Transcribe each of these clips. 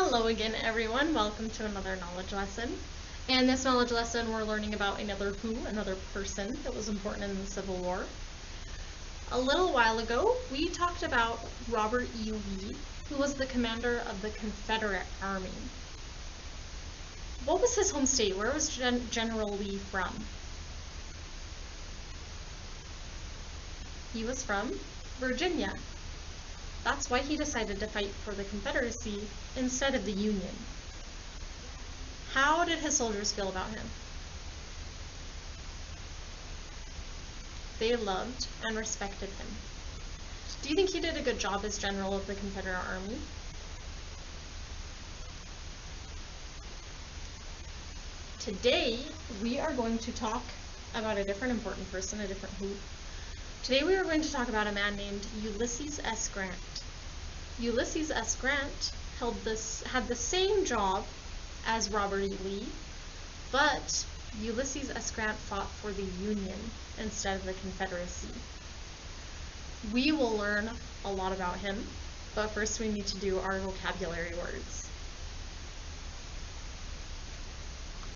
Hello again, everyone. Welcome to another knowledge lesson. In this knowledge lesson, we're learning about another person that was important in the Civil War. A little while ago, we talked about Robert E. Lee, who was the commander of the Confederate Army. What was his home state? Where was General Lee from? He was from Virginia. That's why he decided to fight for the Confederacy instead of the Union. How did his soldiers feel about him? They loved and respected him. Do you think he did a good job as general of the Confederate Army? Today, we are going to talk about a different important person, a different who. Today we are going to talk about a man named Ulysses S. Grant. Ulysses S. Grant had the same job as Robert E. Lee, but Ulysses S. Grant fought for the Union instead of the Confederacy. We will learn a lot about him, but first we need to do our vocabulary words.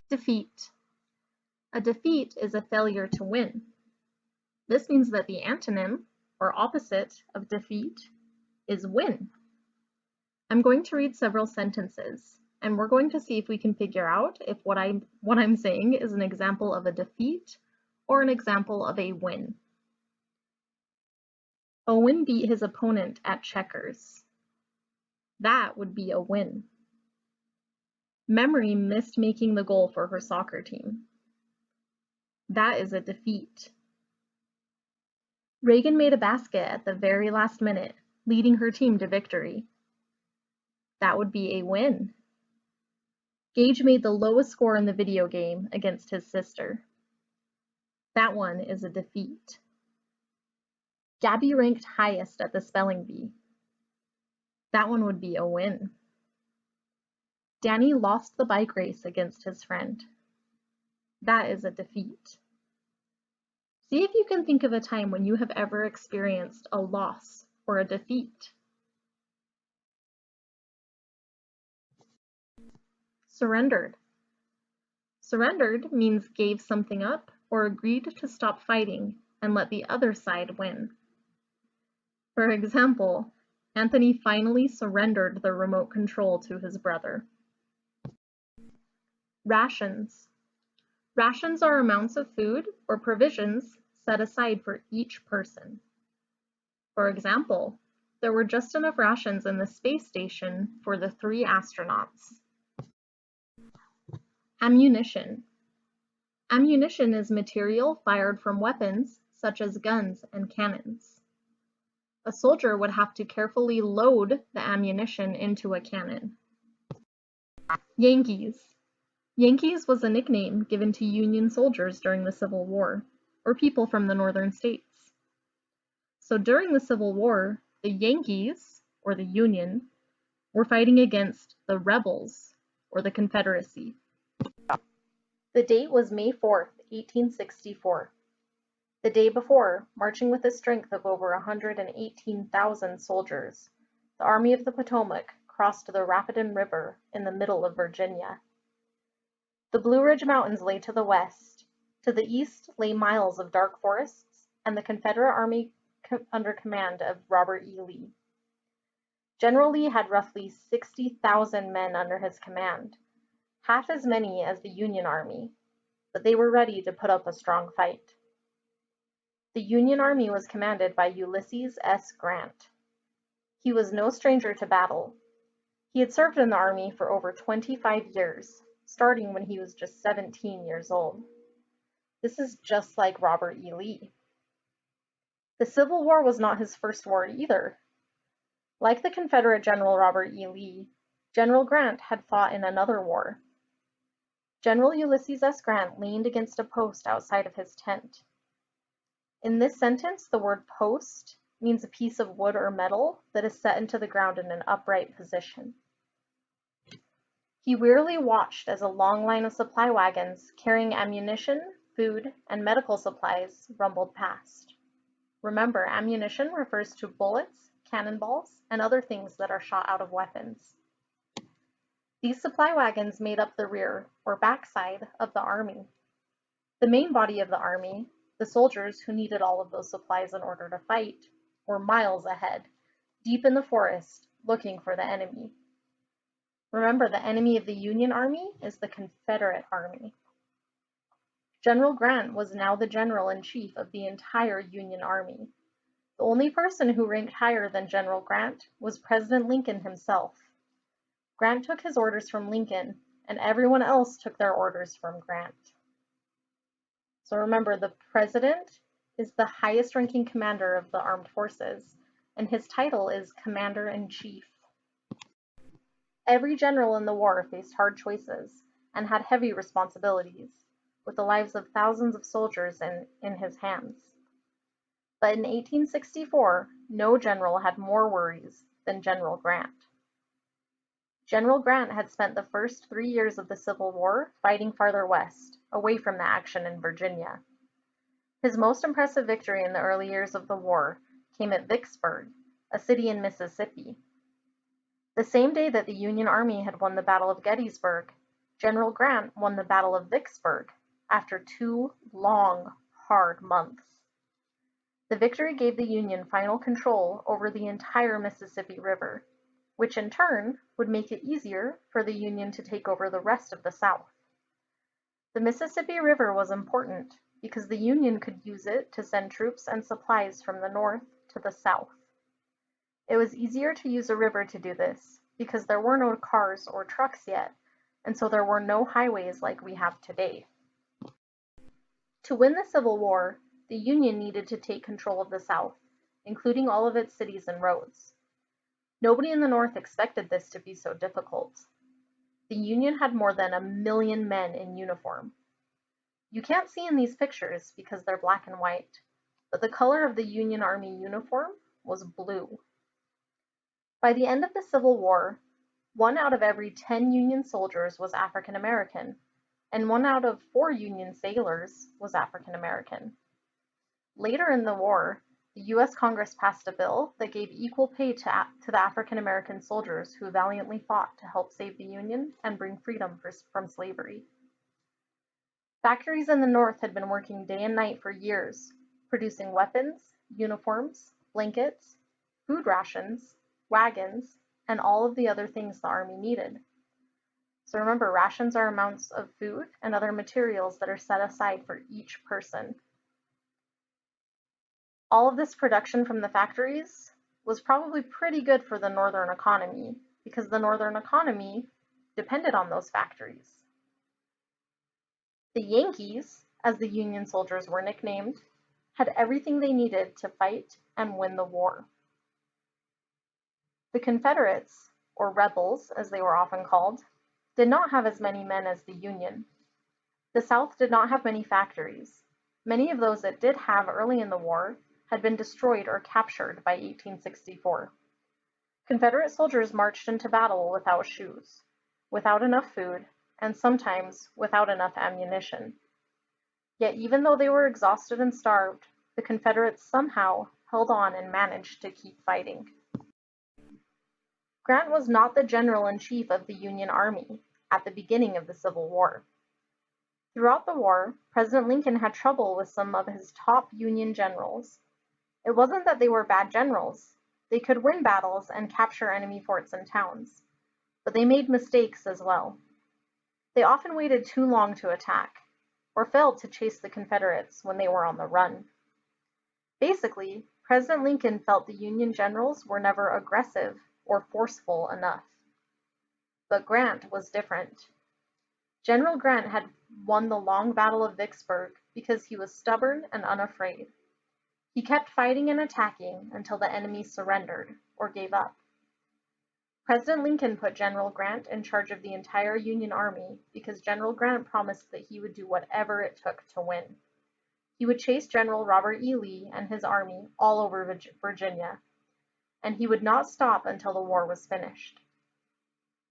Defeat. A defeat is a failure to win. This means that the antonym, or opposite, of defeat is win. I'm going to read several sentences, and we're going to see if we can figure out if what I'm saying is an example of a defeat or an example of a win. Owen beat his opponent at checkers. That would be a win. Memory missed making the goal for her soccer team. That is a defeat. Reagan made a basket at the very last minute, leading her team to victory. That would be a win. Gage made the lowest score in the video game against his sister. That one is a defeat. Gabby ranked highest at the spelling bee. That one would be a win. Danny lost the bike race against his friend. That is a defeat. See if you can think of a time when you have ever experienced a loss or a defeat. Surrendered. Surrendered means gave something up or agreed to stop fighting and let the other side win. For example, Anthony finally surrendered the remote control to his brother. Rations. Rations are amounts of food or provisions set aside for each person. For example, there were just enough rations in the space station for the 3 astronauts. Ammunition. Ammunition is material fired from weapons such as guns and cannons. A soldier would have to carefully load the ammunition into a cannon. Yankees. Yankees was a nickname given to Union soldiers during the Civil War, or people from the northern states. So during the Civil War, the Yankees, or the Union, were fighting against the rebels, or the Confederacy. The date was May 4th, 1864. The day before, marching with a strength of over 118,000 soldiers, the Army of the Potomac crossed the Rapidan River in the middle of Virginia. The Blue Ridge Mountains lay to the west. To the east lay miles of dark forests and the Confederate Army under command of Robert E. Lee. General Lee had roughly 60,000 men under his command, half as many as the Union Army, but they were ready to put up a strong fight. The Union Army was commanded by Ulysses S. Grant. He was no stranger to battle. He had served in the Army for over 25 years, starting when he was just 17 years old. This is just like Robert E. Lee. The Civil War was not his first war either. Like the Confederate General Robert E. Lee, General Grant had fought in another war. General Ulysses S. Grant leaned against a post outside of his tent. In this sentence, the word post means a piece of wood or metal that is set into the ground in an upright position. He wearily watched as a long line of supply wagons carrying ammunition, food, and medical supplies rumbled past. Remember, ammunition refers to bullets, cannonballs, and other things that are shot out of weapons. These supply wagons made up the rear, or backside, of the army. The main body of the army, the soldiers who needed all of those supplies in order to fight, were miles ahead, deep in the forest, looking for the enemy. Remember, the enemy of the Union Army is the Confederate Army. General Grant was now the general-in-chief of the entire Union Army. The only person who ranked higher than General Grant was President Lincoln himself. Grant took his orders from Lincoln, and everyone else took their orders from Grant. So remember, the president is the highest-ranking commander of the armed forces, and his title is Commander-in-Chief. Every general in the war faced hard choices and had heavy responsibilities, with the lives of thousands of soldiers in his hands. But in 1864, no general had more worries than General Grant. General Grant had spent the first 3 years of the Civil War fighting farther west, away from the action in Virginia. His most impressive victory in the early years of the war came at Vicksburg, a city in Mississippi. The same day that the Union Army had won the Battle of Gettysburg, General Grant won the Battle of Vicksburg after 2 long, hard months. The victory gave the Union final control over the entire Mississippi River, which in turn would make it easier for the Union to take over the rest of the South. The Mississippi River was important because the Union could use it to send troops and supplies from the north to the south. It was easier to use a river to do this because there were no cars or trucks yet, and so there were no highways like we have today. To win the Civil War, the Union needed to take control of the South, including all of its cities and roads. Nobody in the North expected this to be so difficult. The Union had more than 1 million men in uniform. You can't see in these pictures because they're black and white, but the color of the Union Army uniform was blue. By the end of the Civil War, 1 out of every 10 Union soldiers was African American, and 1 out of 4 Union sailors was African American. Later in the war, the U.S. Congress passed a bill that gave equal pay to the African American soldiers who valiantly fought to help save the Union and bring freedom from slavery. Factories in the North had been working day and night for years, producing weapons, uniforms, blankets, food rations, wagons, and all of the other things the Army needed. So remember, rations are amounts of food and other materials that are set aside for each person. All of this production from the factories was probably pretty good for the Northern economy because the Northern economy depended on those factories. The Yankees, as the Union soldiers were nicknamed, had everything they needed to fight and win the war. The Confederates, or rebels as they were often called, did not have as many men as the Union. The South did not have many factories. Many of those it did have early in the war had been destroyed or captured by 1864. Confederate soldiers marched into battle without shoes, without enough food, and sometimes without enough ammunition. Yet even though they were exhausted and starved, the Confederates somehow held on and managed to keep fighting. Grant was not the general-in-chief of the Union Army at the beginning of the Civil War. Throughout the war, President Lincoln had trouble with some of his top Union generals. It wasn't that they were bad generals. They could win battles and capture enemy forts and towns, but they made mistakes as well. They often waited too long to attack, or failed to chase the Confederates when they were on the run. Basically, President Lincoln felt the Union generals were never aggressive or forceful enough. But Grant was different. General Grant had won the long Battle of Vicksburg because he was stubborn and unafraid. He kept fighting and attacking until the enemy surrendered or gave up. President Lincoln put General Grant in charge of the entire Union Army because General Grant promised that he would do whatever it took to win. He would chase General Robert E. Lee and his army all over Virginia, and he would not stop until the war was finished.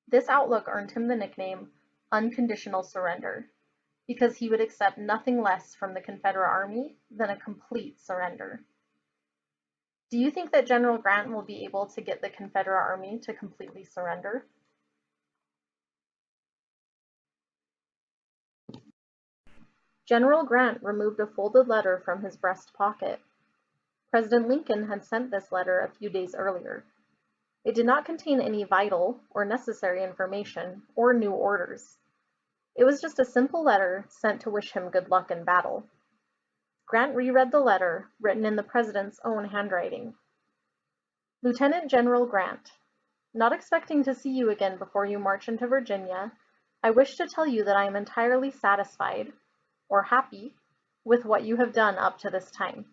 This outlook earned him the nickname Unconditional Surrender, because he would accept nothing less from the Confederate Army than a complete surrender. Do you think that General Grant will be able to get the Confederate Army to completely surrender? General Grant removed a folded letter from his breast pocket. President Lincoln had sent this letter a few days earlier. It did not contain any vital or necessary information or new orders. It was just a simple letter sent to wish him good luck in battle. Grant reread the letter, written in the president's own handwriting. Lieutenant General Grant, not expecting to see you again before you march into Virginia, I wish to tell you that I am entirely satisfied, or happy, with what you have done up to this time.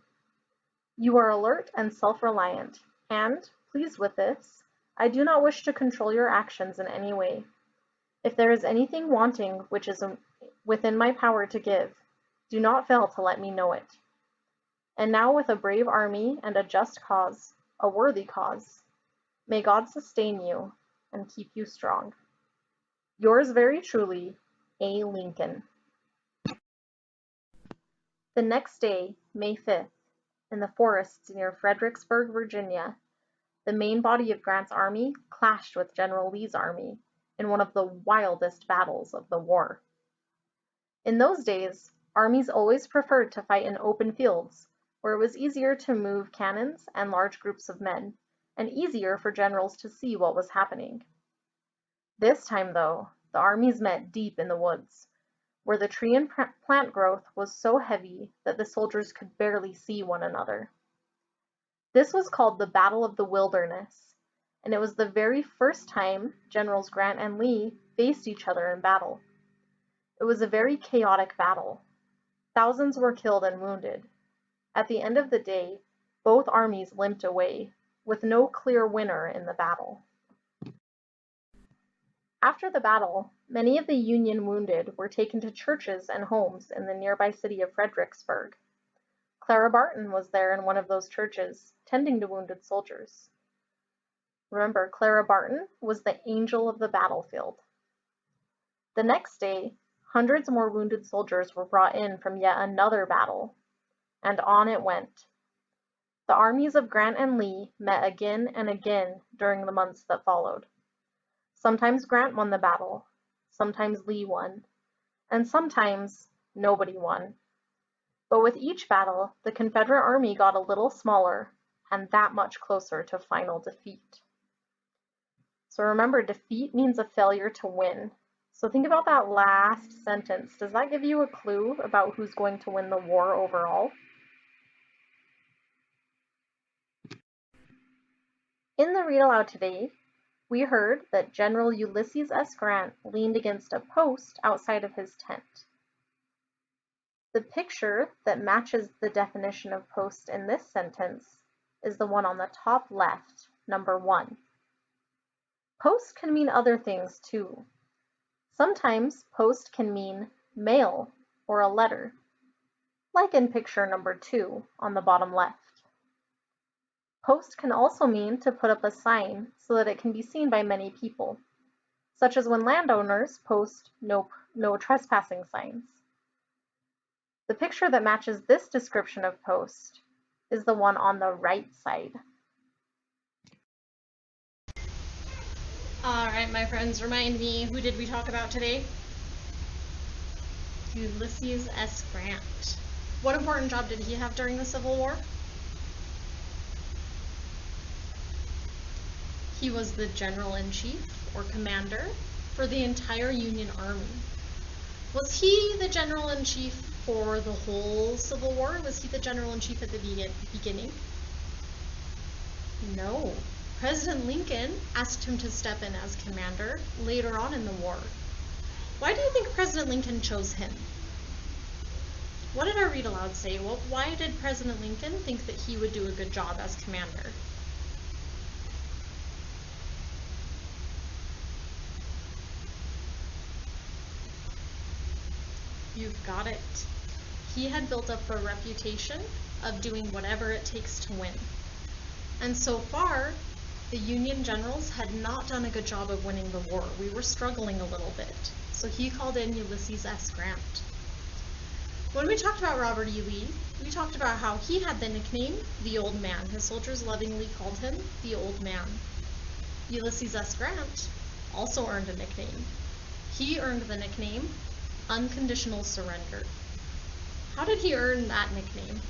You are alert and self-reliant, and, pleased with this, I do not wish to control your actions in any way. If there is anything wanting which is within my power to give, do not fail to let me know it. And now with a brave army and a just cause, a worthy cause, may God sustain you and keep you strong. Yours very truly, A. Lincoln. The next day, May 5th, in the forests near Fredericksburg, Virginia, the main body of Grant's army clashed with General Lee's army in one of the wildest battles of the war. In those days, armies always preferred to fight in open fields, where it was easier to move cannons and large groups of men, and easier for generals to see what was happening. This time, though, the armies met deep in the woods, where the tree and plant growth was so heavy that the soldiers could barely see one another. This was called the Battle of the Wilderness, and it was the very first time Generals Grant and Lee faced each other in battle. It was a very chaotic battle. Thousands were killed and wounded. At the end of the day, both armies limped away, with no clear winner in the battle. After the battle, many of the Union wounded were taken to churches and homes in the nearby city of Fredericksburg. Clara Barton was there in one of those churches, tending to wounded soldiers. Remember, Clara Barton was the angel of the battlefield. The next day, hundreds more wounded soldiers were brought in from yet another battle, and on it went. The armies of Grant and Lee met again and again during the months that followed. Sometimes Grant won the battle, sometimes Lee won, and sometimes nobody won. But with each battle, the Confederate army got a little smaller and that much closer to final defeat. So remember, defeat means a failure to win. So think about that last sentence. Does that give you a clue about who's going to win the war overall? In the read aloud today, we heard that General Ulysses S. Grant leaned against a post outside of his tent. The picture that matches the definition of post in this sentence is the one on the top left, number 1. Post can mean other things too. Sometimes post can mean mail or a letter, like in picture number 2 on the bottom left. Post can also mean to put up a sign so that it can be seen by many people, such as when landowners post no trespassing signs. The picture that matches this description of post is the one on the right side. All right, my friends, remind me, who did we talk about today? Ulysses S. Grant. What important job did he have during the Civil War? He was the general-in-chief, or commander, for the entire Union Army. Was he the general-in-chief for the whole Civil War? Was he the general-in-chief at the beginning? No. President Lincoln asked him to step in as commander later on in the war. Why do you think President Lincoln chose him? What did our read aloud say? Well, why did President Lincoln think that he would do a good job as commander? You've got it. He had built up a reputation of doing whatever it takes to win. And so far, the Union generals had not done a good job of winning the war. We were struggling a little bit. So he called in Ulysses S. Grant. When we talked about Robert E. Lee, we talked about how he had the nickname, the Old Man. His soldiers lovingly called him the Old Man. Ulysses S. Grant also earned a nickname. He earned the nickname Unconditional Surrender. How did he earn that nickname?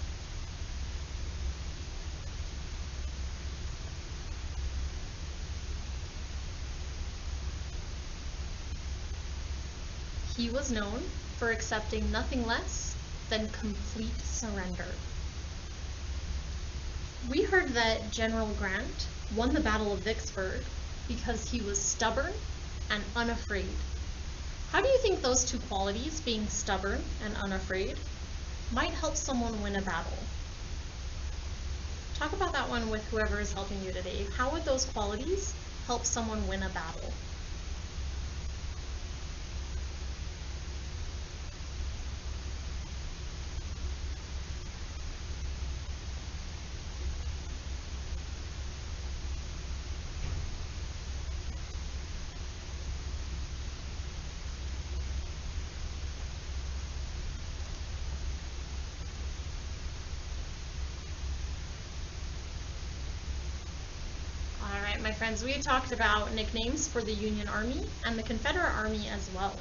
He was known for accepting nothing less than complete surrender. We heard that General Grant won the Battle of Vicksburg because he was stubborn and unafraid. How do you think those two qualities, being stubborn and unafraid, might help someone win a battle? Talk about that one with whoever is helping you today. How would those qualities help someone win a battle? All right, my friends, we talked about nicknames for the Union Army and the Confederate Army as well.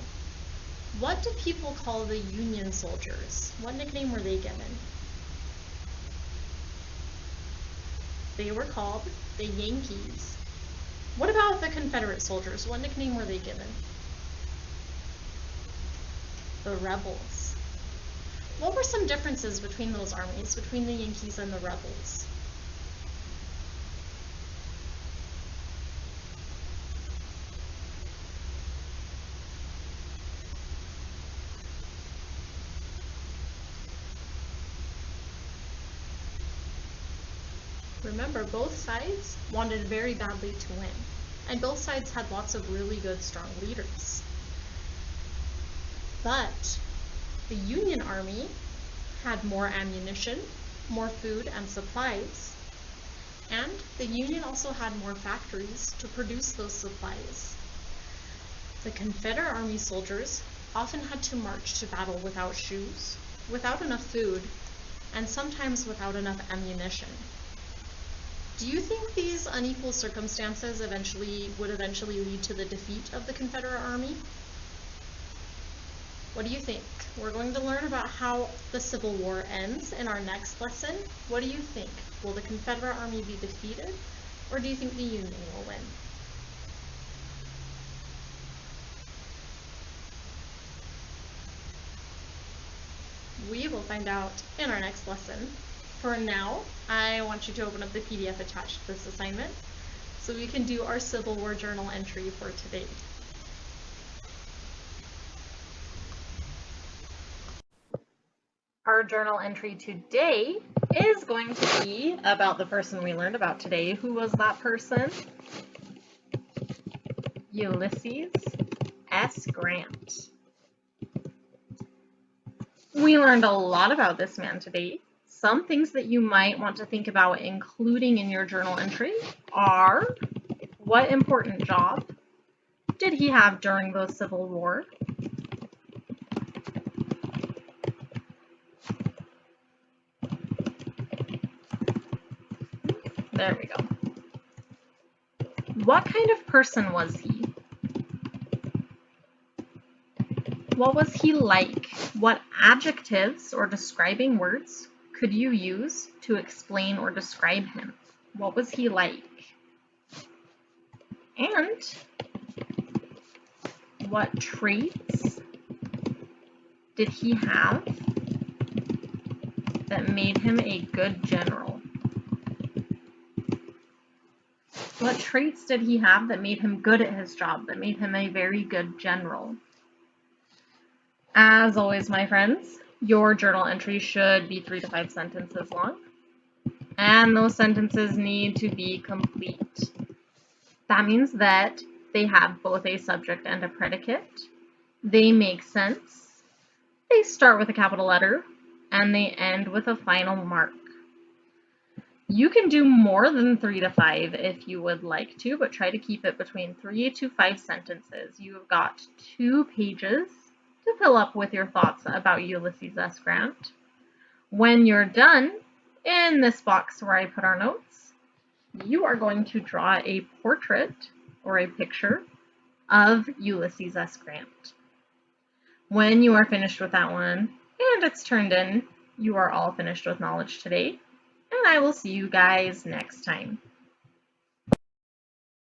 What did people call the Union soldiers? What nickname were they given? They were called the Yankees. What about the Confederate soldiers? What nickname were they given? The Rebels. What were some differences between those armies, between the Yankees and the Rebels? Remember, both sides wanted very badly to win, and both sides had lots of really good, strong leaders. But the Union Army had more ammunition, more food and supplies, and the Union also had more factories to produce those supplies. The Confederate Army soldiers often had to march to battle without shoes, without enough food, and sometimes without enough ammunition. Do you think these unequal circumstances would eventually lead to the defeat of the Confederate Army? What do you think? We're going to learn about how the Civil War ends in our next lesson. What do you think? Will the Confederate Army be defeated, or do you think the Union will win? We will find out in our next lesson. For now, I want you to open up the PDF attached to this assignment so we can do our Civil War journal entry for today. Our journal entry today is going to be about the person we learned about today. Who was that person? Ulysses S. Grant. We learned a lot about this man today. Some things that you might want to think about including in your journal entry are: what important job did he have during the Civil War? There we go. What kind of person was he? What was he like? What adjectives or describing words could you use to explain or describe him? What was he like? And what traits did he have that made him a good general? What traits did he have that made him good at his job, that made him a very good general? As always, my friends, your journal entry should be 3 to 5 sentences long, and those sentences need to be complete. That means that they have both a subject and a predicate. They make sense. They start with a capital letter, and they end with a final mark. You can do more than 3 to 5 if you would like to, but try to keep it between 3 to 5 sentences. You have got 2 pages to fill up with your thoughts about Ulysses S. Grant. When you're done, in this box where I put our notes, you are going to draw a portrait or a picture of Ulysses S. Grant. When you are finished with that one, And it's turned in. You are all finished with knowledge today, and I will see you guys next time.